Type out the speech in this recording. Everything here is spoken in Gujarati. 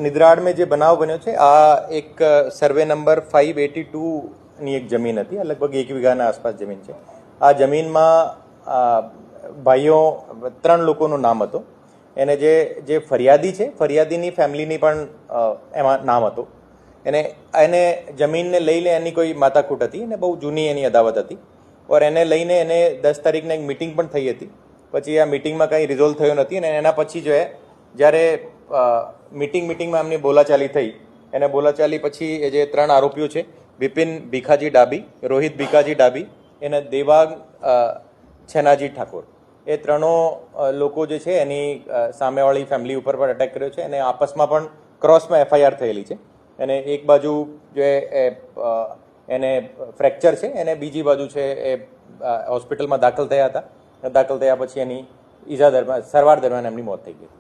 નિદ્રાળમાં જે બનાવ બન્યો છે આ એક સર્વે નંબર 582ની એક જમીન હતી, આ લગભગ 1 વીઘાના આસપાસ જમીન છે. આ જમીનમાં ભાઈઓ 3 લોકોનું નામ હતું. એને જે ફરિયાદી છે, ફરિયાદીની ફેમિલીની પણ એમાં નામ હતું. એને જમીનને લઈને એની કોઈ માથાકૂટ હતી અને બહુ જૂની એની અદાવત હતી. ઓર એને લઈને એને 10 તારીખને એક મિટિંગ પણ થઈ હતી. પછી આ મિટિંગમાં કંઈ રિઝોલ્વ થયો નથી અને એના પછી જો જ્યારે મિટિંગમાં એમની બોલાચાલી થઈ, એને બોલાચાલી પછી એ જે 3 આરોપીઓ છે, બિપિન ભીખાજી ડાબી, રોહિત ભીખાજી ડાબી, એને દેવાંગ છેનાજી ઠાકોર, એ 3 લોકો જે છે એની સામેવાળી ફેમિલી ઉપર પણ અટેક કર્યો છે અને આપસમાં પણ ક્રોસમાં FIR થયેલી છે. અને એક બાજુ જે એને ફ્રેક્ચર છે, એને બીજી બાજુ છે એ હોસ્પિટલમાં દાખલ થયા હતા. દાખલ થયા પછી એની સારવાર દરમિયાન એમની મોત થઈ ગઈ.